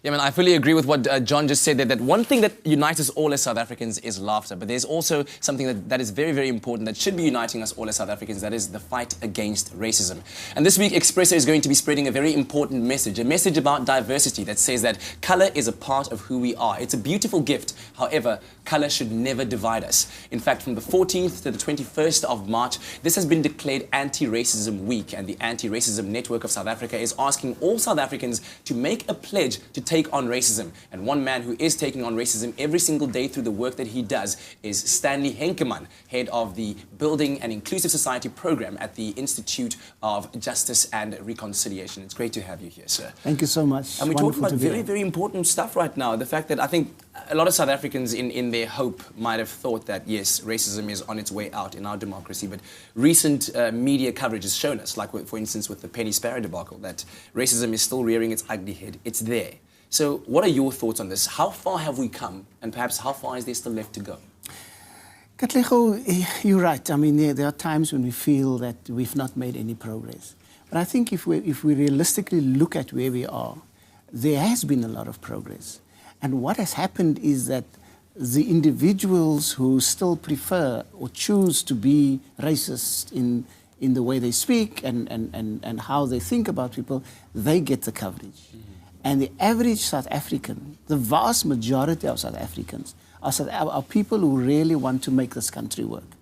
Yeah, man, I fully agree with what John just said there, that one thing that unites us all as South Africans is laughter. But there's also something that is very, very important that should be uniting us all as South Africans, that is the fight against racism. And this week, Expresso is going to be spreading a very important message, a message about diversity that says that colour is a part of who we are. It's a beautiful gift. However, colour should never divide us. In fact, from the 14th to the 21st of March, this has been declared Anti-Racism Week, and the Anti-Racism Network of South Africa is asking all South Africans to make a pledge to take on racism. And one man who is taking on racism every single day through the work that he does is Stanley Henkeman, head of the Building an Inclusive Society program at the Institute of Justice and Reconciliation. It's great to have you here, sir. Thank you so much. And we're talking about very, very important stuff right now. The fact that I think a lot of South Africans in their hope might have thought that, yes, racism is on its way out in our democracy, but recent media coverage has shown us, like for instance with the Penny Sparrow debacle, that racism is still rearing its ugly head. It's there. So what are your thoughts on this? How far have we come, and perhaps how far is there still left to go? Katlego, you're right. I mean, there are times when we feel that we've not made any progress. But I think if we realistically look at where we are, there has been a lot of progress. And what has happened is that the individuals who still prefer or choose to be racist in the way they speak and how they think about people, they get the coverage. Mm-hmm. And the average South African, the vast majority of South Africans, are people who really want to make this country work.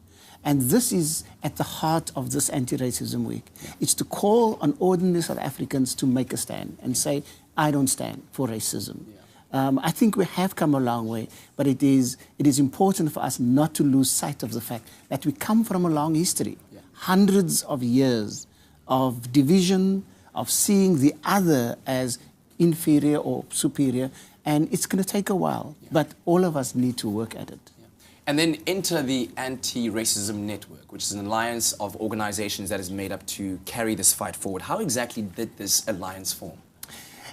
And this is at the heart of this Anti-Racism Week. Yeah. It's to call on ordinary South Africans to make a stand and say, I don't stand for racism. Yeah. I think we have come a long way, but it is important for us not to lose sight of the fact that we come from a long history. Yeah. Hundreds of years of division, of seeing the other as inferior or superior, and it's going to take a while, but all of us need to work at it. Yeah. And then enter the Anti-Racism Network, which is an alliance of organizations that is made up to carry this fight forward. How exactly did this alliance form?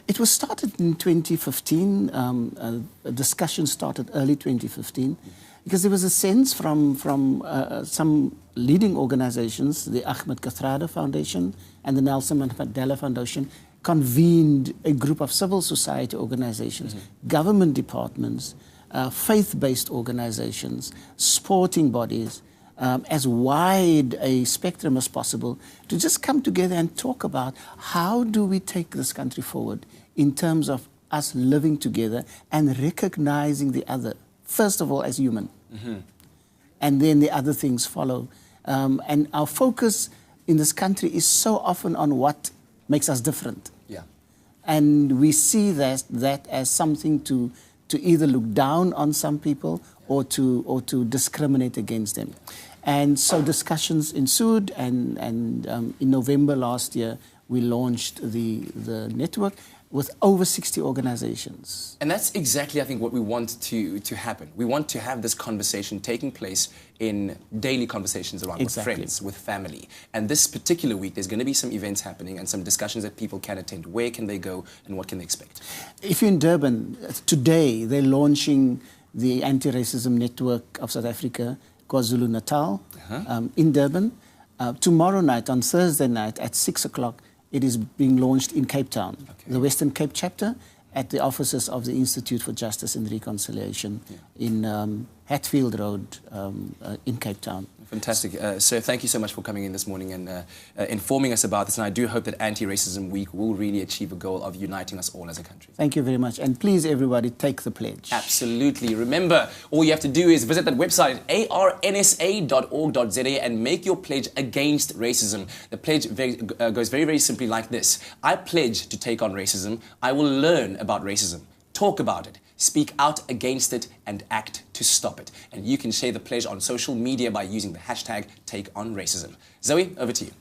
It was started in 2015. A discussion started early 2015, because there was a sense from some leading organizations, the Ahmed Kathrada Foundation and the Nelson Mandela Foundation, convened a group of civil society organizations, government departments, faith-based organizations, sporting bodies, as wide a spectrum as possible, to just come together and talk about how do we take this country forward in terms of us living together and recognizing the other, first of all as human, and then the other things follow. And our focus in this country is so often on what makes us different. Yeah. And we see that as something to either look down on some people or to discriminate against them. And so discussions ensued, and in November last year we launched the network with over 60 organizations. And that's exactly, I think, what we want to happen. We want to have this conversation taking place in daily conversations around with friends, with family. And this particular week, there's going to be some events happening and some discussions that people can attend. Where can they go and what can they expect? If you're in Durban, today they're launching the Anti-Racism Network of South Africa, KwaZulu-Natal, in Durban. Tomorrow night, on Thursday night at 6 o'clock, it is being launched in Cape Town, the Western Cape chapter, at the offices of the Institute for Justice and Reconciliation in Hatfield Road in Cape Town. Fantastic. Sir, thank you so much for coming in this morning and informing us about this. And I do hope that Anti-Racism Week will really achieve a goal of uniting us all as a country. Thank you very much. And please, everybody, take the pledge. Absolutely. Remember, all you have to do is visit that website, arnsa.org.za, and make your pledge against racism. The pledge goes very, very simply like this. I pledge to take on racism. I will learn about racism, talk about it, speak out against it, and act to stop it. And you can share the pledge on social media by using the hashtag #TakeOnRacism. Zoe, over to you.